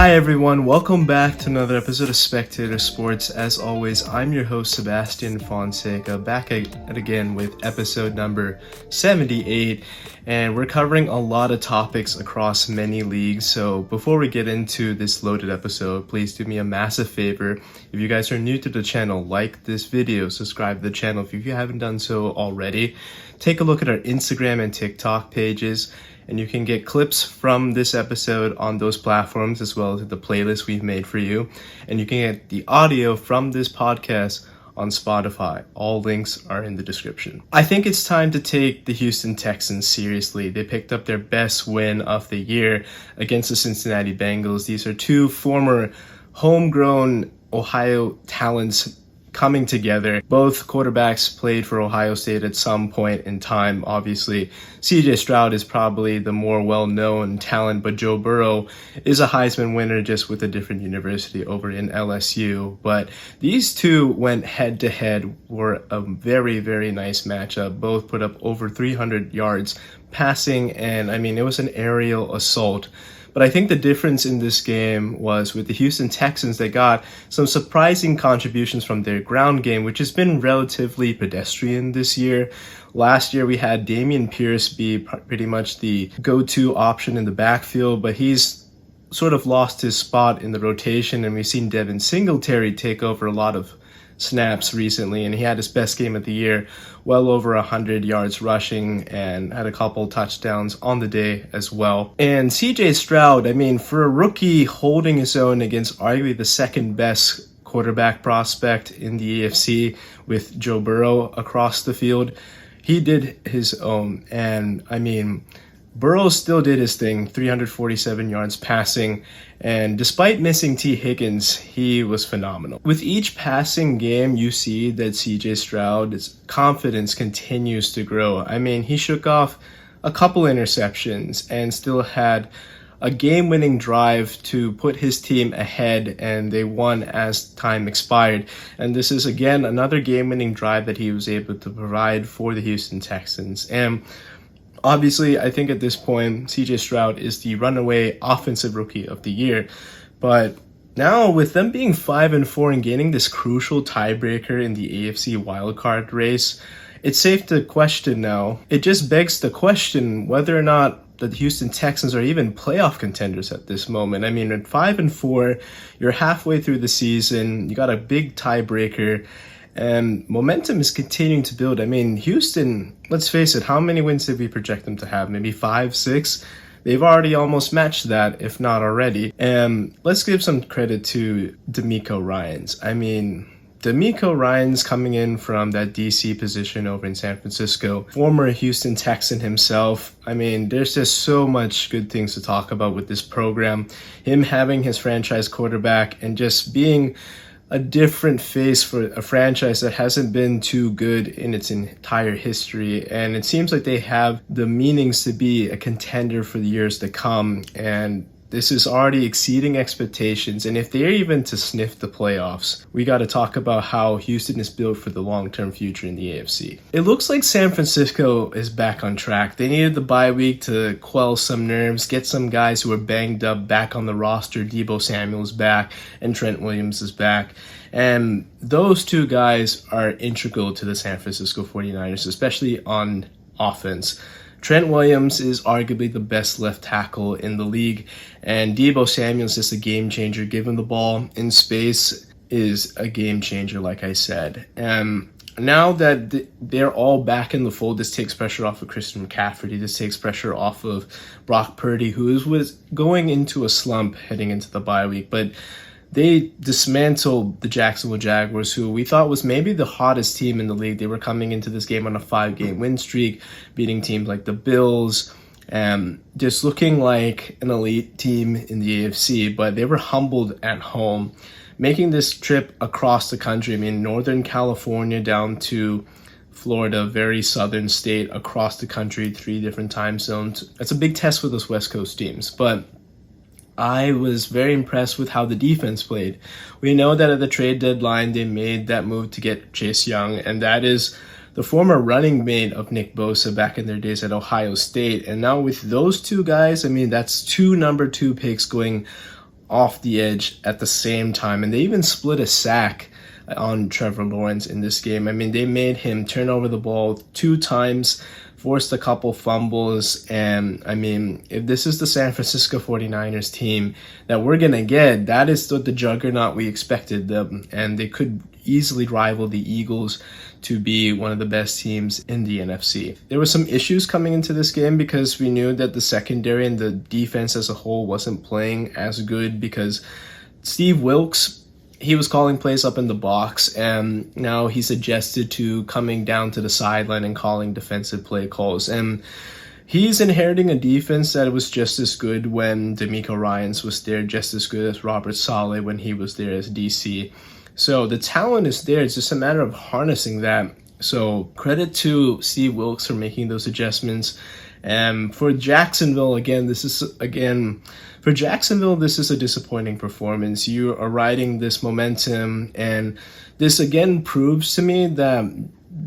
Hi everyone, welcome back to another episode of Spectator Sports. As always, I'm your host Sebastian Fonseca, back again with episode number 78, and we're covering a lot of topics across many leagues. So before we get into this loaded episode, please do me a massive favor. If you guys are new to the channel, like this video, subscribe to the channel if you haven't done so already. Take a look at our Instagram and TikTok pages, and you can get clips from this episode on those platforms as well as the playlist we've made for you. And you can get the audio from this podcast on Spotify. All links are in the description. I think it's time to take the Houston Texans seriously. They picked up their best win of the year against the Cincinnati Bengals. These are two former homegrown Ohio talents coming together. Both quarterbacks played for Ohio State at some point in time. Obviously, CJ Stroud is probably the more well-known talent, but Joe Burrow is a Heisman winner just with a different university over in LSU. But these two went head-to-head, were a very, very nice matchup. Both put up over 300 yards passing, and it was an aerial assault. But I think the difference in this game was with the Houston Texans, they got some surprising contributions from their ground game, which has been relatively pedestrian this year. Last year, we had Dameon Pierce be pretty much the go-to option in the backfield, but he's sort of lost his spot in the rotation, and we've seen Devin Singletary take over a lot of snaps recently, and he had his best game of the year, well over 100 yards rushing, and had a couple touchdowns on the day as well. And CJ Stroud, for a rookie holding his own against arguably the second best quarterback prospect in the AFC with Joe Burrow across the field, he did his own. And Burrow still did his thing, 347 yards passing, and despite missing T. Higgins, he was phenomenal. With each passing game, you see that CJ Stroud's confidence continues to grow. He shook off a couple interceptions and still had a game-winning drive to put his team ahead, and they won as time expired. And this is, again, another game-winning drive that he was able to provide for the Houston Texans. And obviously, I think at this point, CJ Stroud is the runaway offensive rookie of the year. But now, with them being 5-4 and gaining this crucial tiebreaker in the AFC wildcard race, it's safe to question now. It just begs the question whether or not the Houston Texans are even playoff contenders at this moment. At 5-4, you're halfway through the season, you got a big tiebreaker, and momentum is continuing to build. Houston, let's face it, how many wins did we project them to have? Maybe 5, 6? They've already almost matched that, if not already. And let's give some credit to DeMeco Ryans. DeMeco Ryans coming in from that DC position over in San Francisco, former Houston Texan himself. There's just so much good things to talk about with this program. Him having his franchise quarterback and just being a different face for a franchise that hasn't been too good in its entire history. And it seems like they have the meanings to be a contender for the years to come. And this is already exceeding expectations. And if they're even to sniff the playoffs, we got to talk about how Houston is built for the long-term future in the AFC. It looks like San Francisco is back on track. They needed the bye week to quell some nerves, get some guys who are banged up back on the roster. Deebo Samuel's back and Trent Williams is back. And those two guys are integral to the San Francisco 49ers, especially on offense. Trent Williams is arguably the best left tackle in the league, and Deebo Samuel is just a game changer. Giving the ball in space is a game changer, like I said. And now that they're all back in the fold, this takes pressure off of Christian McCaffrey. This takes pressure off of Brock Purdy, who was going into a slump heading into the bye week. But they dismantled the Jacksonville Jaguars, who we thought was maybe the hottest team in the league. They were coming into this game on a 5-game win streak, beating teams like the Bills, and just looking like an elite team in the AFC. But they were humbled at home, making this trip across the country. Northern California down to Florida, very southern state, across the country, 3 different time zones. It's a big test for those West Coast teams. But I was very impressed with how the defense played. We know that at the trade deadline, they made that move to get Chase Young, and that is the former running mate of Nick Bosa back in their days at Ohio State. And now with those two guys, that's 2 number 2 picks going off the edge at the same time, and they even split a sack on Trevor Lawrence in this game. I mean, they made him turn over the ball 2 times, forced a couple fumbles, and I mean, if this is the San Francisco 49ers team that we're gonna get, that is the juggernaut we expected them, and they could easily rival the Eagles to be one of the best teams in the NFC. There were some issues coming into this game because we knew that the secondary and the defense as a whole wasn't playing as good because Steve Wilkes, he was calling plays up in the box, and now he's adjusted to coming down to the sideline and calling defensive play calls. And he's inheriting a defense that was just as good when DeMeco Ryans was there, just as good as Robert Saleh when he was there as DC. So the talent is there. It's just a matter of harnessing that. So credit to Steve Wilkes for making those adjustments. And for Jacksonville, this is a disappointing performance. You are riding this momentum, and this again proves to me that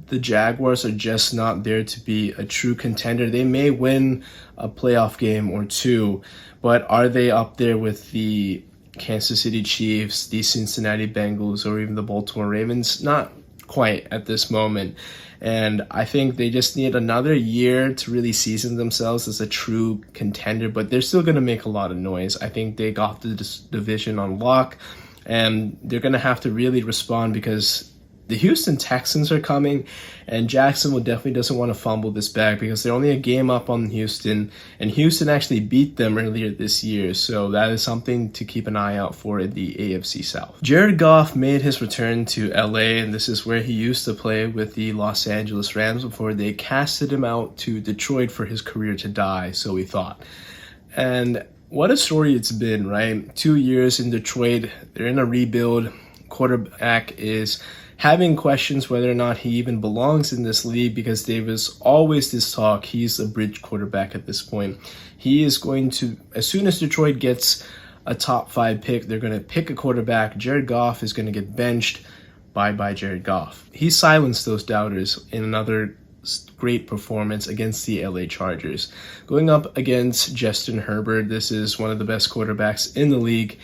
the Jaguars are just not there to be a true contender. They may win a playoff game or two, but are they up there with the Kansas City Chiefs, the Cincinnati Bengals, or even the Baltimore Ravens? Not quite at this moment. And I think they just need another year to really season themselves as a true contender, but they're still going to make a lot of noise. I think they got the division on lock, and they're going to have to really respond because the Houston Texans are coming, and Jacksonville definitely doesn't want to fumble this bag because they're only a game up on Houston, and Houston actually beat them earlier this year, so that is something to keep an eye out for in the AFC South. Jared Goff made his return to LA, and this is where he used to play with the Los Angeles Rams before they casted him out to Detroit for his career to die, so we thought. And what a story it's been, right? 2 years in Detroit, they're in a rebuild. Quarterback is having questions whether or not he even belongs in this league because there was always this talk he's a bridge quarterback at this point. He is going to, as soon as Detroit gets a top 5 pick, they're going to pick a quarterback. Jared Goff is going to get benched. Bye-bye Jared Goff. He silenced those doubters in another great performance against the LA Chargers. Going up against Justin Herbert, this is one of the best quarterbacks in the league.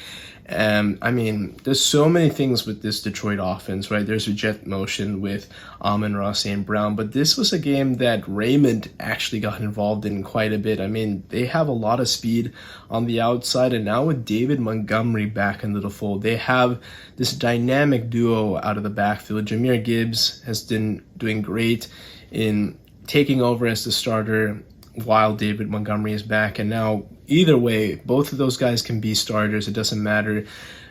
I mean, there's so many things with this Detroit offense, right? There's a jet motion with Amon-Ra St. Brown, but this was a game that Raymond actually got involved in quite a bit. I mean, they have a lot of speed on the outside, and now with David Montgomery back into the fold, they have this dynamic duo out of the backfield. Jahmyr Gibbs has been doing great in taking over as the starter while David Montgomery is back, and now either way, both of those guys can be starters. It doesn't matter.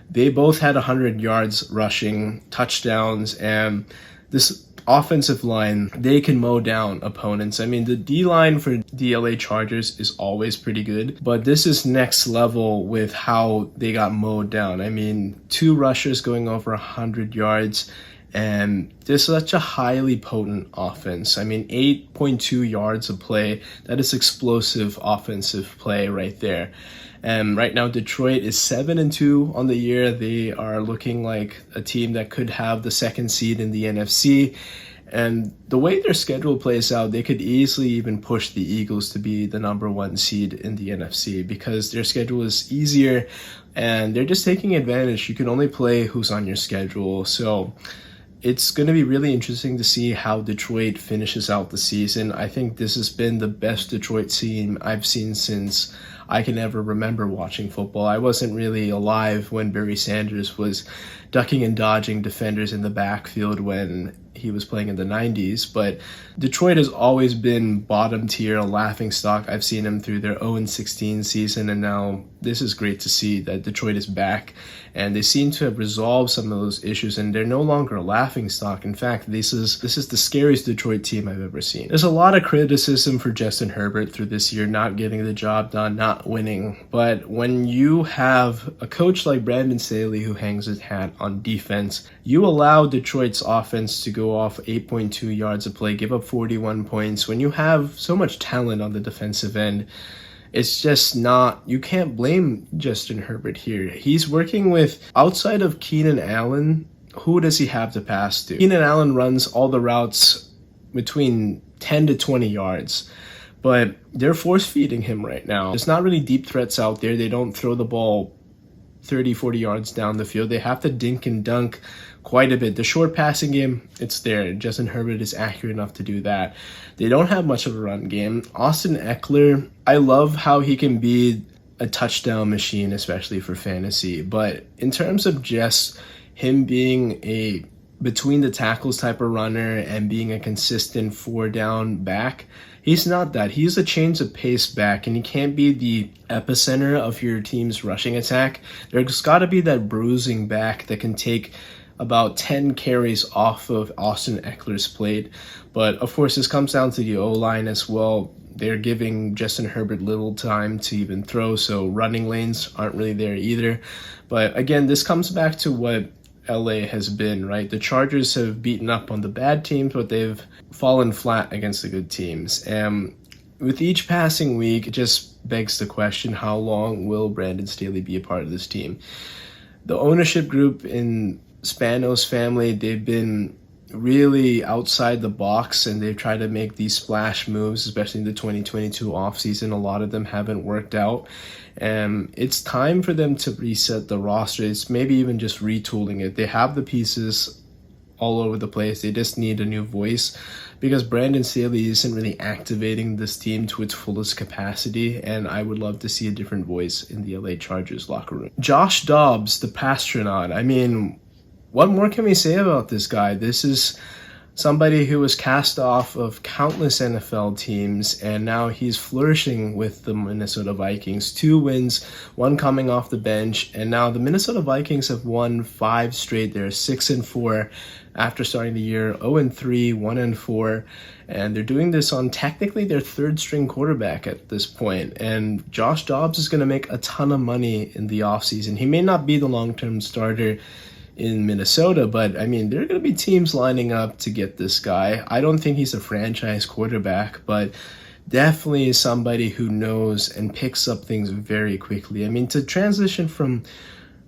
They both had 100 yards rushing, touchdowns, and this offensive line, they can mow down opponents. I mean, the D-line for the LA Chargers is always pretty good, but this is next level with how they got mowed down. I mean, 2 rushers going over 100 yards, and there's such a highly potent offense. I mean, 8.2 yards a play. That is explosive offensive play right there. And right now, Detroit is 7-2 on the year. They are looking like a team that could have the 2nd seed in the NFC. And the way their schedule plays out, they could easily even push the Eagles to be the number 1 seed in the NFC because their schedule is easier and they're just taking advantage. You can only play who's on your schedule. So it's going to be really interesting to see how Detroit finishes out the season. I think this has been the best Detroit team I've seen since I can ever remember watching football. I wasn't really alive when Barry Sanders was ducking and dodging defenders in the backfield when he was playing in the 90s, but Detroit has always been bottom tier, a laughing stock. I've seen them through their 0-16 season, and now this is great to see that Detroit is back, and they seem to have resolved some of those issues, and they're no longer a laughing stock. In fact, this is the scariest Detroit team I've ever seen. There's a lot of criticism for Justin Herbert through this year, not getting the job done, not winning, but when you have a coach like Brandon Staley who hangs his hat on defense, you allow Detroit's offense to go off 8.2 yards a play, give up 41 points. When you have so much talent on the defensive end, it's just not, you can't blame Justin Herbert here. He's working with, outside of Keenan Allen, who does he have to pass to? Keenan Allen runs all the routes between 10 to 20 yards, but they're force feeding him right now. There's not really deep threats out there. They don't throw the ball 30, 40 yards down the field. They have to dink and dunk quite a bit. The short passing game, it's there. Justin Herbert is accurate enough to do that. They don't have much of a run game. Austin Eckler, I love how he can be a touchdown machine, especially for fantasy. But in terms of just him being a between the tackles type of runner and being a consistent 4-down back, he's not that. He's a change of pace back, and he can't be the epicenter of your team's rushing attack. There's got to be that bruising back that can take about 10 carries off of Austin Eckler's plate. But of course, this comes down to the O-line as well. They're giving Justin Herbert little time to even throw, so running lanes aren't really there either. But again, this comes back to what LA has been, right? The Chargers have beaten up on the bad teams, but they've fallen flat against the good teams. And with each passing week, it just begs the question, how long will Brandon Staley be a part of this team? The ownership group in Spanos family, they've been really outside the box, and they've tried to make these splash moves, especially in the 2022 offseason. A lot of them haven't worked out, and it's time for them to reset the roster. It's maybe even just retooling it. They have the pieces all over the place. They just need a new voice, because Brandon Staley isn't really activating this team to its fullest capacity, and I would love to see a different voice in the LA Chargers locker room. Josh Dobbs, the Pastronaut. I mean, what more can we say about this guy? This is somebody who was cast off of countless NFL teams, and now he's flourishing with the Minnesota Vikings. 2 wins, 1 coming off the bench, and now the Minnesota Vikings have won 5 straight. They're 6-4 after starting the year, 0-3, 1-4, and they're doing this on technically their 3rd-string quarterback at this point. And Josh Dobbs is going to make a ton of money in the offseason. He may not be the long-term starter in Minnesota, but I mean, there are going to be teams lining up to get this guy. I don't think he's a franchise quarterback, but definitely somebody who knows and picks up things very quickly. I mean, to transition from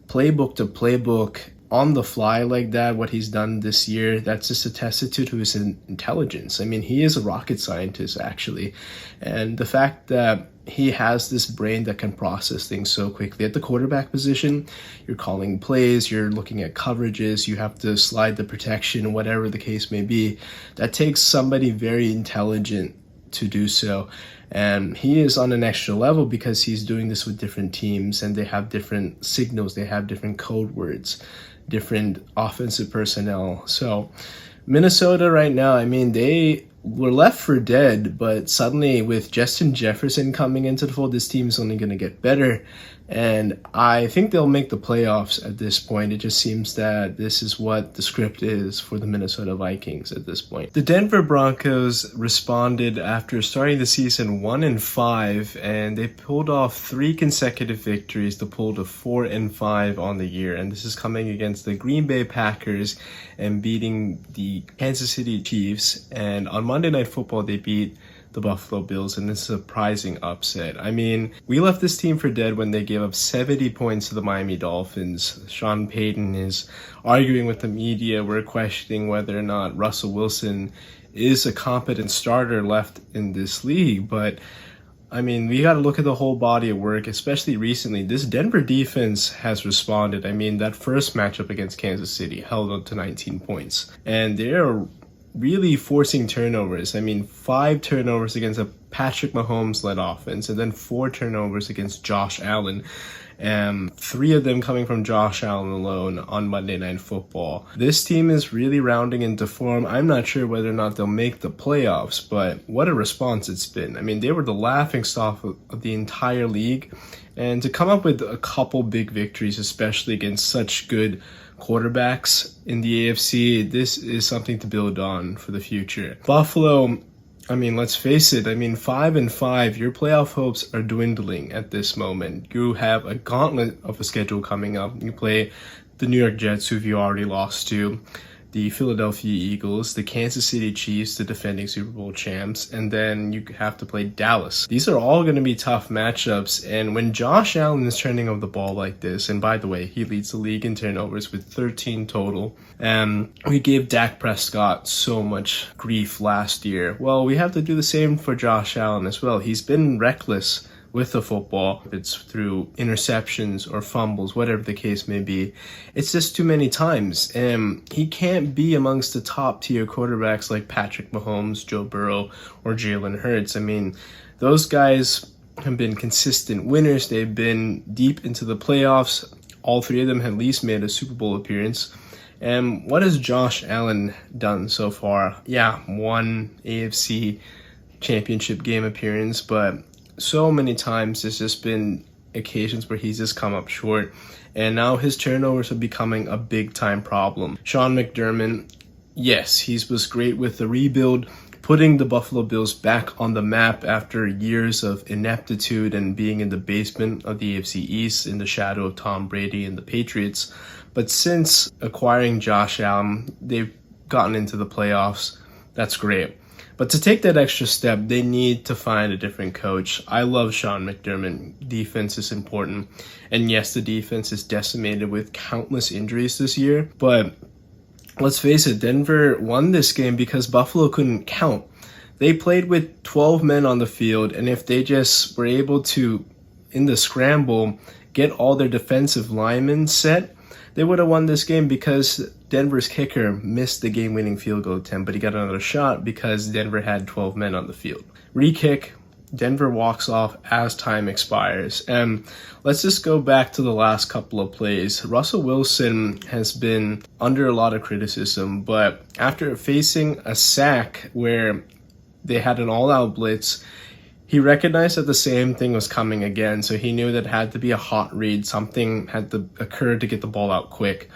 playbook to playbook on the fly like that, what he's done this year, that's just a testament to his intelligence. I mean, he is a rocket scientist, actually. And the fact that he has this brain that can process things so quickly. At the quarterback position, you're calling plays, you're looking at coverages, you have to slide the protection, whatever the case may be. That takes somebody very intelligent to do so. And he is on an extra level because he's doing this with different teams, and they have different signals, they have different code words, different offensive personnel. So Minnesota right now, I mean, they were left for dead, but suddenly with Justin Jefferson coming into the fold, this team is only going to get better. And I think they'll make the playoffs at this point. It just seems that this is what the script is for the Minnesota Vikings at this point. The Denver Broncos responded after starting the season 1-5, and they pulled off 3 consecutive victories to pull to 4-5 on the year. And this is coming against the Green Bay Packers and beating the Kansas City Chiefs. And on Monday Night Football, they beat the Buffalo Bills in this surprising upset. I mean, we left this team for dead when they gave up 70 points to the Miami Dolphins. Sean Payton is arguing with the media. We're questioning whether or not Russell Wilson is a competent starter left in this league. But I mean, we got to look at the whole body of work, especially recently. This Denver defense has responded. I mean, that first matchup against Kansas City held up to 19 points. And they're really forcing turnovers. I mean, 5 turnovers against a Patrick Mahomes-led offense, and then 4 turnovers against Josh Allen, and 3 of them coming from Josh Allen alone on Monday Night Football. This team is really rounding into form. I'm not sure whether or not they'll make the playoffs, but what a response it's been. I mean, they were the laughingstock of the entire league, and to come up with a couple big victories, especially against such good quarterbacks in the AFC, this is something to build on for the future. Buffalo, I mean, let's face it, I mean, 5-5, your playoff hopes are dwindling at this moment. You have a gauntlet of a schedule coming up. You play the New York Jets, who you already lost to, the Philadelphia Eagles, the Kansas City Chiefs, the defending Super Bowl champs, and then you have to play Dallas. These are all going to be tough matchups, and when Josh Allen is turning over the ball like this, and by the way, he leads the league in turnovers with 13 total, we gave Dak Prescott so much grief last year. Well, we have to do the same for Josh Allen as well. He's been reckless with the football. If it's through interceptions or fumbles, whatever the case may be, it's just too many times. And he can't be amongst the top tier quarterbacks like Patrick Mahomes, Joe Burrow, or Jalen Hurts. I mean, those guys have been consistent winners. They've been deep into the playoffs. All three of them have at least made a Super Bowl appearance. And what has Josh Allen done so far? Yeah, one AFC championship game appearance, but so many times there's just been occasions where he's just come up short. And now his turnovers are becoming a big time problem. Sean McDermott, yes, he was great with the rebuild, putting the Buffalo Bills back on the map after years of ineptitude and being in the basement of the AFC East in the shadow of Tom Brady and the Patriots. But since acquiring Josh Allen, they've gotten into the playoffs. That's great. But to take that extra step, they need to find a different coach. I love Sean McDermott. Defense is important. And yes, the defense is decimated with countless injuries this year. But let's face it, Denver won this game because Buffalo couldn't count. They played with 12 men on the field, and if they just were able to, in the scramble, get all their defensive linemen set, they would have won this game because Denver's kicker missed the game-winning field goal attempt, but he got another shot because Denver had 12 men on the field. Re-kick, Denver walks off as time expires. And let's just go back to the last couple of plays. Russell Wilson has been under a lot of criticism, but after facing a sack where they had an all-out blitz, he recognized that the same thing was coming again, so he knew that it had to be a hot read. Something had to occur to get the ball out quick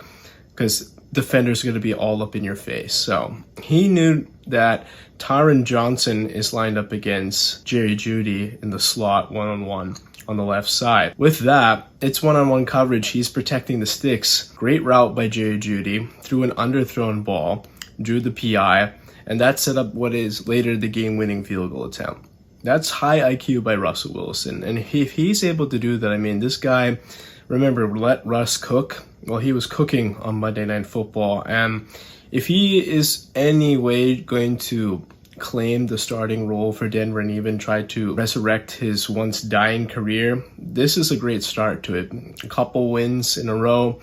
because defenders are going to be all up in your face. So he knew that Tyron Johnson is lined up against Jerry Jeudy in the slot one-on-one on the left side. With that, it's one-on-one coverage. He's protecting the sticks. Great route by Jerry Jeudy, threw an underthrown ball, drew the PI, and that set up what is later the game-winning field goal attempt. That's high IQ by Russell Wilson. And if he's able to do that, I mean, this guy, remember, let Russ cook. Well, he was cooking on Monday Night Football. And if he is any way going to claim the starting role for Denver and even try to resurrect his once dying career, this is a great start to it. A couple wins in a row.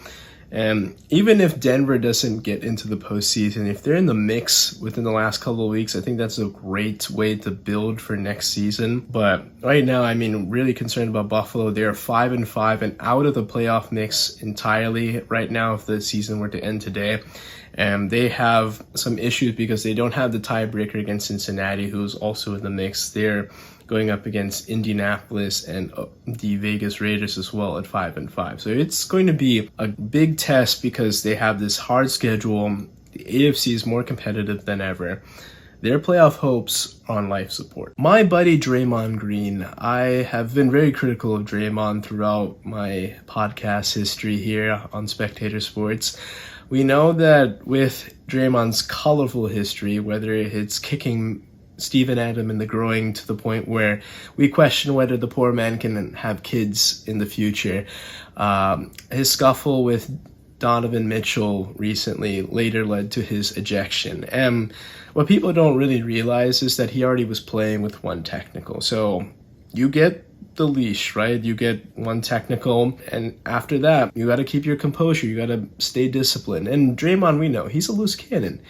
And even if Denver doesn't get into the postseason, if they're in the mix within the last couple of weeks, I think that's a great way to build for next season. But right now, I mean, really concerned about Buffalo. They're 5-5 and out of the playoff mix entirely right now if the season were to end today. And they have some issues because they don't have the tiebreaker against Cincinnati, who's also in the mix. They're going up against Indianapolis and the Vegas Raiders as well at 5-5. So it's going to be a big test because they have this hard schedule. The AFC is more competitive than ever. Their playoff hopes are on life support. My buddy Draymond Green, I have been very critical of Draymond throughout my podcast history here on Spectator Sports. We know that with Draymond's colorful history, whether it's kicking Steven Adams in the groin to the point where we question whether the poor man can have kids in the future. His scuffle with Donovan Mitchell recently later led to his ejection. And what people don't really realize is that he already was playing with one technical. So you get the leash, right? You get one technical, and after that, you got to keep your composure. You got to stay disciplined. And Draymond, we know, he's a loose cannon.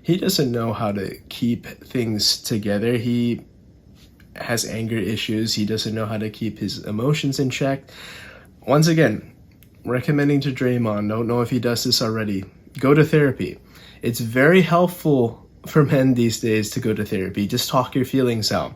He doesn't know how to keep things together. He has anger issues. He doesn't know how to keep his emotions in check. Once again, recommending to Draymond, don't know if he does this already, go to therapy. It's very helpful for men these days to go to therapy. Just talk your feelings out.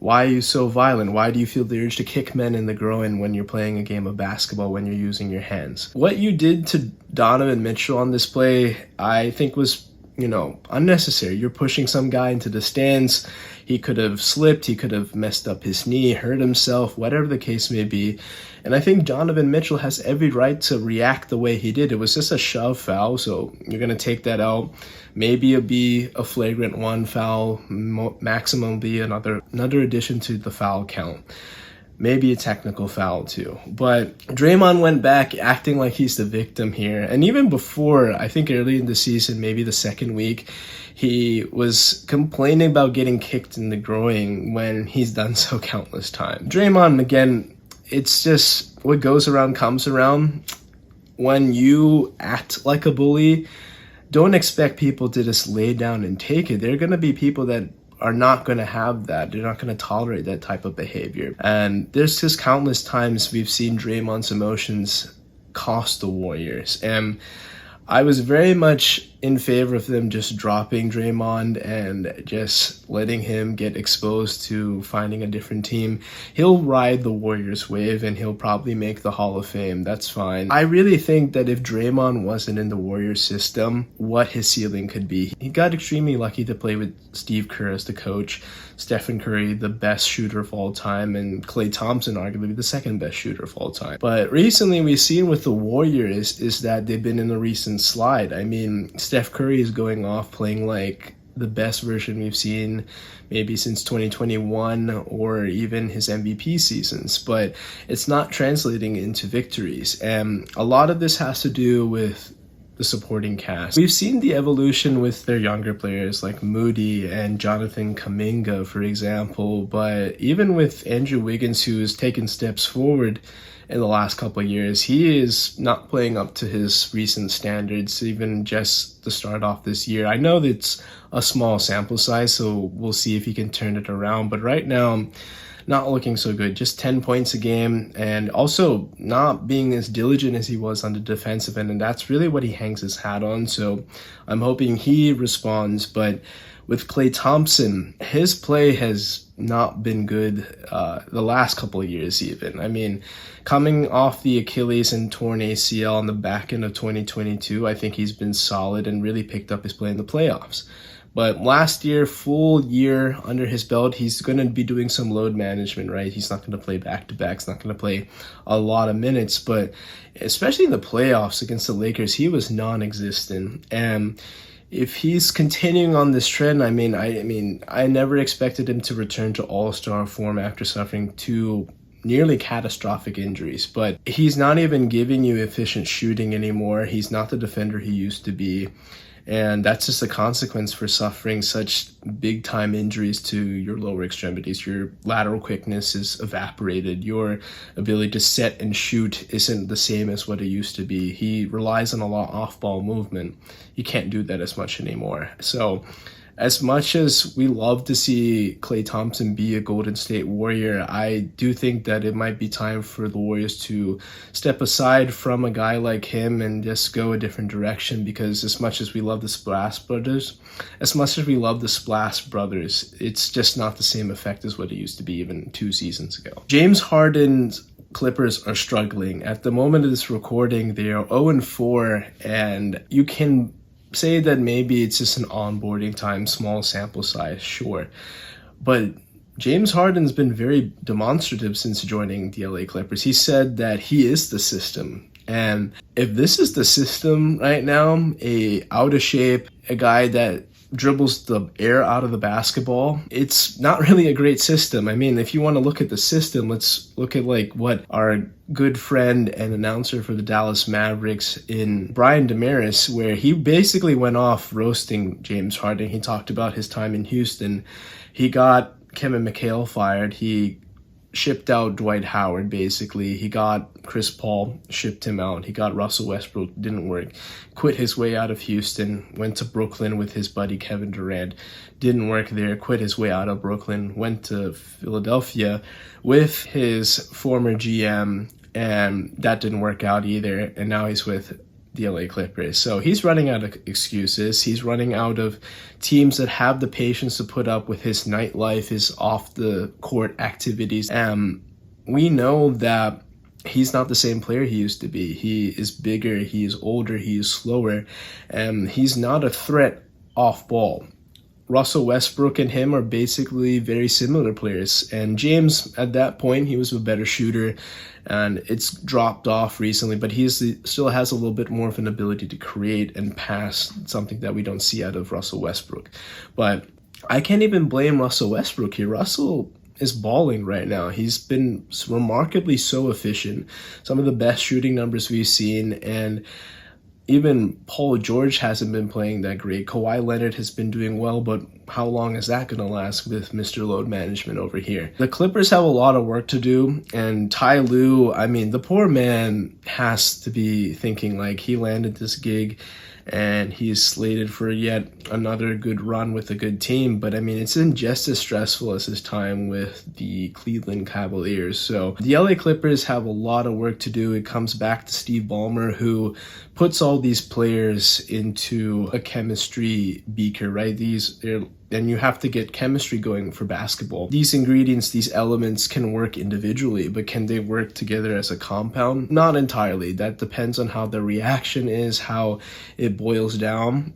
Why are you so violent? Why do you feel the urge to kick men in the groin when you're playing a game of basketball, when you're using your hands? What you did to Donovan Mitchell on this play, I think was unnecessary. You're pushing some guy into the stands. He could have slipped. He could have messed up his knee, hurt himself, whatever the case may be. And I think Donovan Mitchell has every right to react the way he did. It was just a shove foul, so you're going to take that out. Maybe it'll be a flagrant one foul. Maximum will be another addition to the foul count. maybe a technical foul too. But Draymond went back acting like he's the victim here. And even before, I think early in the season, maybe the second week, he was complaining about getting kicked in the groin when he's done so countless times. Draymond, again, it's just what goes around comes around. When you act like a bully, don't expect people to just lay down and take it. There are going to be people that are not going to have that. They're not going to tolerate that type of behavior. And there's just countless times we've seen Draymond's emotions cost the Warriors. And I was very much in favor of them just dropping Draymond and just letting him get exposed to finding a different team. He'll ride the Warriors wave and he'll probably make the Hall of Fame. That's fine. I really think that if Draymond wasn't in the Warriors system, what his ceiling could be. He got extremely lucky to play with Steve Kerr as the coach, Stephen Curry, the best shooter of all time, and Klay Thompson, arguably the second best shooter of all time. But recently we've seen with the Warriors is that they've been in a recent slide. I mean, Steph Curry is going off playing like the best version we've seen maybe since 2021 or even his MVP seasons, but it's not translating into victories. And a lot of this has to do with the supporting cast. We've seen the evolution with their younger players like Moody and Jonathan Kuminga, for example, but even with Andrew Wiggins, who's taken steps forward in the last couple of years, he is not playing up to his recent standards, even just to start off this year. I know that it's a small sample size, so we'll see if he can turn it around, but right now, not looking so good. Just 10 points a game, and also not being as diligent as he was on the defensive end, and that's really what he hangs his hat on. So I'm hoping he responds. But with Klay Thompson, his play has not been good the last couple of years even. I mean, coming off the Achilles and torn ACL on the back end of 2022, I think he's been solid and really picked up his play in the playoffs. But last year, full year under his belt, he's going to be doing some load management, right? He's not going to play back-to-backs, not going to play a lot of minutes. But especially in the playoffs against the Lakers, he was non-existent. And if he's continuing on this trend, I never expected him to return to all-star form after suffering two nearly catastrophic injuries. But he's not even giving you efficient shooting anymore. He's not the defender he used to be. And that's just a consequence for suffering such big-time injuries to your lower extremities. Your lateral quickness is evaporated. Your ability to set and shoot isn't the same as what it used to be. He relies on a lot of off-ball movement. He can't do that as much anymore. So as much as we love to see Klay Thompson be a Golden State Warrior, I do think that it might be time for the Warriors to step aside from a guy like him and just go a different direction, because as much as we love the Splash Brothers, it's just not the same effect as what it used to be even 2 seasons ago. James Harden's Clippers are struggling. At the moment of this recording, they are 0-4, and you can say that maybe it's just an onboarding time, small sample size, sure. But James Harden's been very demonstrative since joining the LA Clippers. He said that he is the system. And if this is the system right now, a out of shape, a guy that dribbles the air out of the basketball, it's not really a great system. I mean, if you want to look at the system, let's look at like what our good friend and announcer for the Dallas Mavericks in Brian Damaris, where he basically went off roasting James Harden. He talked about his time in Houston. He got Kevin McHale fired. He shipped out Dwight Howard, basically. He got Chris Paul, shipped him out. He got Russell Westbrook, didn't work. Quit his way out of Houston, went to Brooklyn with his buddy Kevin Durant, didn't work there. Quit his way out of Brooklyn, went to Philadelphia with his former GM, and that didn't work out either. And now he's with the LA Clippers. So he's running out of excuses. He's running out of teams that have the patience to put up with his nightlife, his off the court activities. And we know that he's not the same player he used to be. He is bigger, he is older, he is slower, and he's not a threat off ball. Russell Westbrook and him are basically very similar players. And James, at that point, he was a better shooter, and it's dropped off recently, but he still has a little bit more of an ability to create and pass, something that we don't see out of Russell Westbrook. But I can't even blame Russell Westbrook here. Russell is balling right now. He's been remarkably so efficient. Some of the best shooting numbers we've seen, and even Paul George hasn't been playing that great. Kawhi Leonard has been doing well, but how long is that going to last with Mr. Load Management over here? The Clippers have a lot of work to do, and Ty Lue, I mean, the poor man has to be thinking like he landed this gig and he's slated for yet another good run with a good team. But I mean, it's been just as stressful as his time with the Cleveland Cavaliers. So the LA Clippers have a lot of work to do. It comes back to Steve Ballmer, who puts all these players into a chemistry beaker, right? And you have to get chemistry going for basketball. These ingredients, these elements can work individually, but can they work together as a compound? Not entirely. That depends on how the reaction is, how it boils down.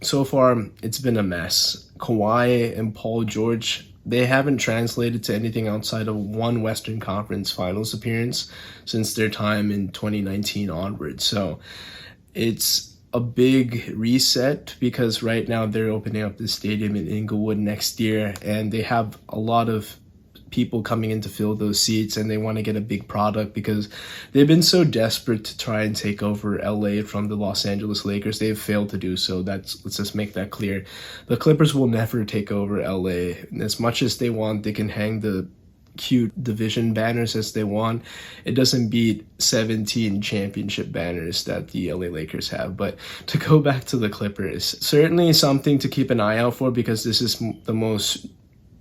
So far, it's been a mess. Kawhi and Paul George, they haven't translated to anything outside of one Western Conference Finals appearance since their time in 2019 onwards. So it's a big reset, because right now they're opening up the stadium in Inglewood next year, and they have a lot of people coming in to fill those seats, and they want to get a big product because they've been so desperate to try and take over LA from the Los Angeles Lakers. They've failed to do so. Let's just make that clear. The Clippers will never take over LA. As much as they want, they can hang the cute division banners as they want. It doesn't beat 17 championship banners that the LA Lakers have. But to go back to the Clippers, certainly something to keep an eye out for, because this is the most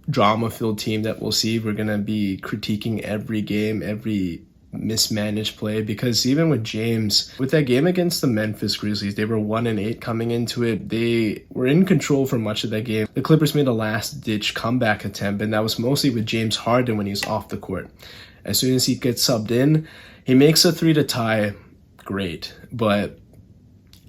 drama-filled team that we'll see. We're going to be critiquing every game, every mismanaged play, because even with James, with that game against the Memphis Grizzlies, they were 1-8 coming into it. They were in control for much of that game. The Clippers made a last-ditch comeback attempt, and that was mostly with James Harden when he was off the court. As soon as he gets subbed in, he makes a 3 to tie. Great. But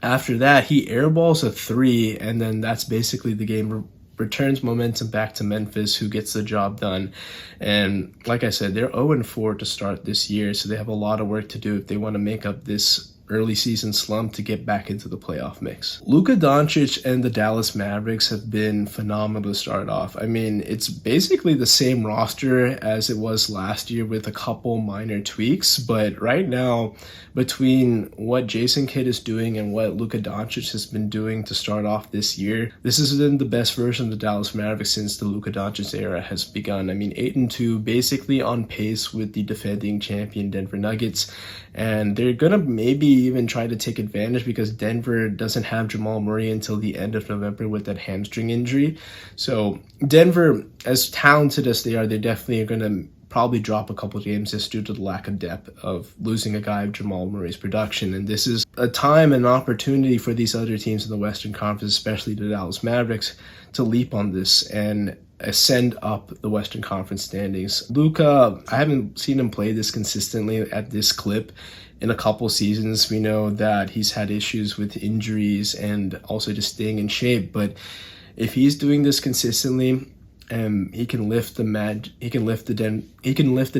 after that, he airballs a 3, and then that's basically the game. Returns momentum back to Memphis, who gets the job done. And like I said, they're 0-4 to start this year, so they have a lot of work to do if they want to make up this early season slump to get back into the playoff mix. Luka Doncic and the Dallas Mavericks have been phenomenal to start off. I mean, it's basically the same roster as it was last year with a couple minor tweaks, but right now, between what Jason Kidd is doing and what Luka Doncic has been doing to start off this year, this has been the best version of the Dallas Mavericks since the Luka Doncic era has begun. I mean, 8-2, basically on pace with the defending champion Denver Nuggets, and they're gonna maybe even try to take advantage because Denver doesn't have Jamal Murray until the end of November with that hamstring injury. So Denver, as talented as they are, they definitely are going to probably drop a couple of games just due to the lack of depth of losing a guy of Jamal Murray's production. And this is a time and opportunity for these other teams in the Western Conference, especially the Dallas Mavericks, to leap on this and ascend up the Western Conference standings. Luka, I haven't seen him play this consistently at this clip in a couple seasons. We know that he's had issues with injuries and also just staying in shape, but if he's doing this consistently, he can lift the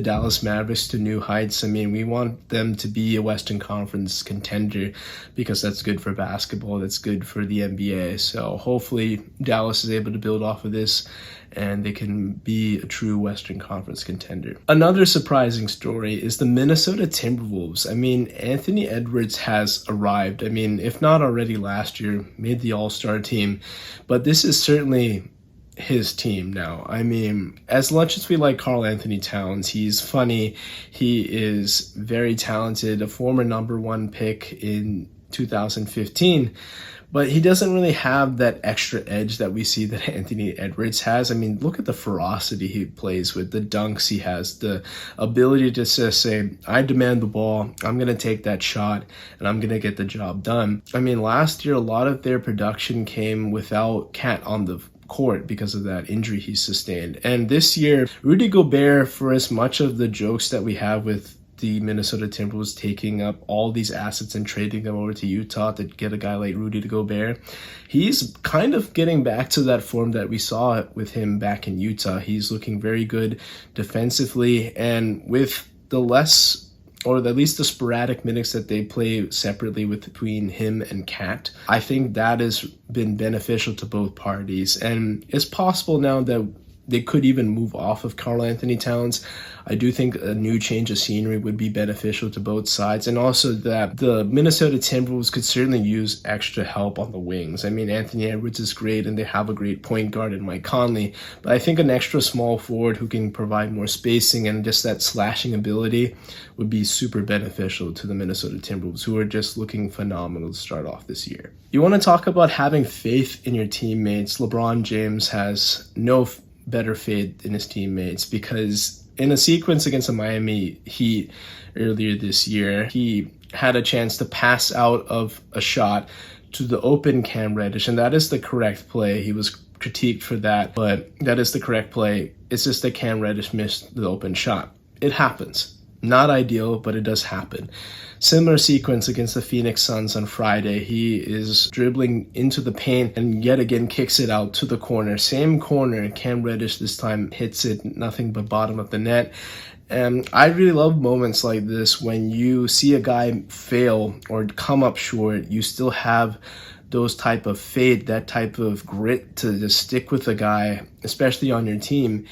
Dallas Mavericks to new heights. I mean, we want them to be a Western Conference contender because that's good for basketball, that's good for the NBA. So hopefully Dallas is able to build off of this and they can be a true Western Conference contender. Another surprising story is the Minnesota Timberwolves. I mean, Anthony Edwards has arrived. I mean, if not already last year, made the All-Star team, but this is certainly his team now. I mean, as much as we like Karl Anthony Towns, he's funny, he is very talented, a former number 1 pick in 2015, but he doesn't really have that extra edge that we see that Anthony Edwards has. I mean, look at the ferocity he plays with, the dunks he has, the ability to just say, I demand the ball, I'm going to take that shot, and I'm going to get the job done. I mean, last year, a lot of their production came without Cat on the court because of that injury he sustained. And this year, Rudy Gobert, for as much of the jokes that we have with the Minnesota Timberwolves taking up all these assets and trading them over to Utah to get a guy like Rudy Gobert, he's kind of getting back to that form that we saw with him back in Utah. He's looking very good defensively, and with the less, or at least the sporadic minutes that they play separately between him and Cat, I think that has been beneficial to both parties. And it's possible now that they could even move off of Karl Anthony Towns. I do think a new change of scenery would be beneficial to both sides, and also that the Minnesota Timberwolves could certainly use extra help on the wings. I mean, Anthony Edwards is great, and they have a great point guard in Mike Conley, but I think an extra small forward who can provide more spacing and just that slashing ability would be super beneficial to the Minnesota Timberwolves, who are just looking phenomenal to start off this year. You want to talk about having faith in your teammates. LeBron James has no better faith in his teammates, because in a sequence against the Miami Heat earlier this year, he had a chance to pass out of a shot to the open Cam Reddish, and that is the correct play. He was critiqued for that, but that is the correct play. It's just that Cam Reddish missed the open shot. It happens. Not ideal, but it does happen. Similar sequence against the Phoenix Suns on Friday. He is dribbling into the paint and yet again kicks it out to the corner. Same corner. Cam Reddish this time hits it nothing but bottom of the net. And I really love moments like this when you see a guy fail or come up short. You still have those type of faith, that type of grit to just stick with a guy, especially on your team,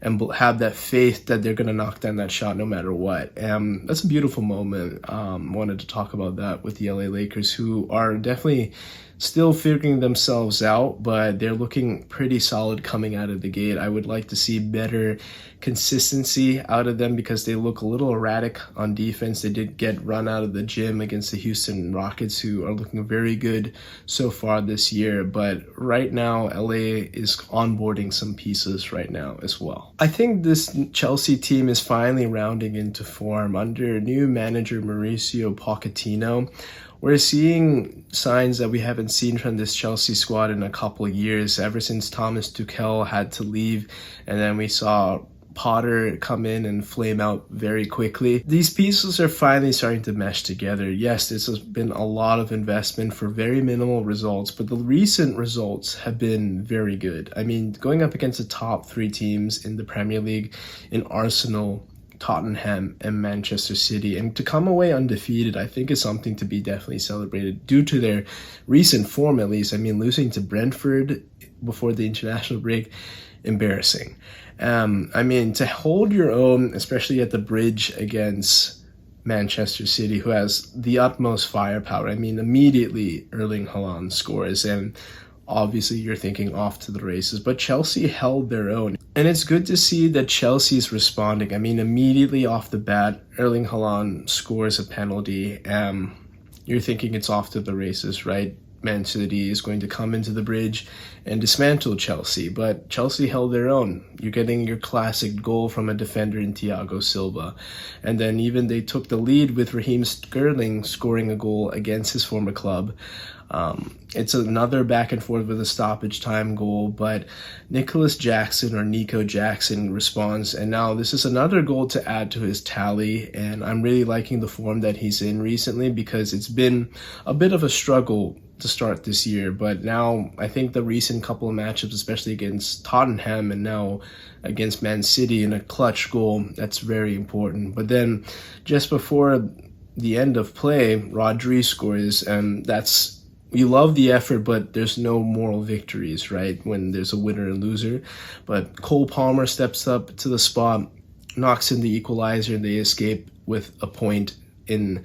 and have that faith that they're going to knock down that shot no matter what. That's a beautiful moment. Wanted to talk about that with the LA Lakers, who are definitely still figuring themselves out, but they're looking pretty solid coming out of the gate. I would like to see better consistency out of them because they look a little erratic on defense. They did get run out of the gym against the Houston Rockets, who are looking very good so far this year. But right now, LA is onboarding some pieces right now as well. I think this Chelsea team is finally rounding into form under new manager Mauricio Pochettino. We're seeing signs that we haven't seen from this Chelsea squad in a couple of years, ever since Thomas Tuchel had to leave, and then we saw Potter come in and flame out very quickly. These pieces are finally starting to mesh together. Yes, this has been a lot of investment for very minimal results, but the recent results have been very good. I mean, going up against the top three teams in the Premier League in Arsenal, Tottenham, and Manchester City, and to come away undefeated, I think is something to be definitely celebrated due to their recent form, at least. I mean, losing to Brentford before the international break, embarrassing. I mean, to hold your own, especially at the bridge against Manchester City, who has the utmost firepower. I mean, immediately Erling Haaland scores, and obviously you're thinking off to the races, but Chelsea held their own. And it's good to see that Chelsea's responding. I mean, immediately off the bat, Erling Haaland scores a penalty. You're thinking it's off to the races, right? Man City is going to come into the bridge and dismantle Chelsea, but Chelsea held their own. You're getting your classic goal from a defender in Thiago Silva. And then even they took the lead with Raheem Sterling scoring a goal against his former club. It's another back and forth with a stoppage time goal, but Nico Jackson responds, and now this is another goal to add to his tally, and I'm really liking the form that he's in recently because it's been a bit of a struggle to start this year, but now I think the recent couple of matchups, especially against Tottenham and now against Man City in a clutch goal, that's very important. But then just before the end of play, Rodri scores, and you love the effort, but there's no moral victories, right? When there's a winner and loser. But Cole Palmer steps up to the spot, knocks in the equalizer, and they escape with a point in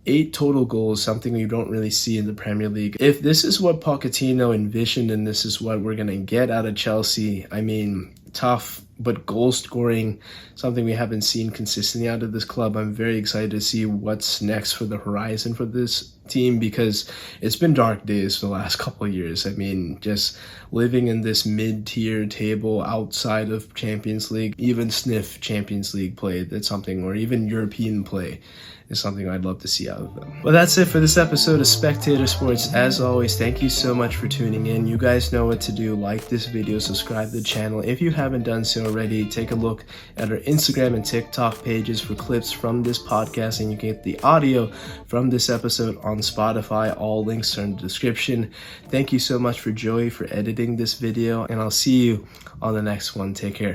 8 total goals, something you don't really see in the Premier League. If this is what Pochettino envisioned and this is what we're going to get out of Chelsea, I mean, tough, but goal scoring, something we haven't seen consistently out of this club. I'm very excited to see what's next for the horizon for this team because it's been dark days for the last couple of years. I mean, just living in this mid-tier table outside of Champions League, even sniff Champions League play, that's something, or even European play is something I'd love to see out of them. Well, that's it for this episode of Spectator Sports. As always, thank you so much for tuning in. You guys know what to do. Like this video, subscribe to the channel. If you haven't done so already, take a look at our Instagram and TikTok pages for clips from this podcast, and you can get the audio from this episode on Spotify. All links are in the description. Thank you so much for Joey for editing this video, and I'll see you on the next one. Take care.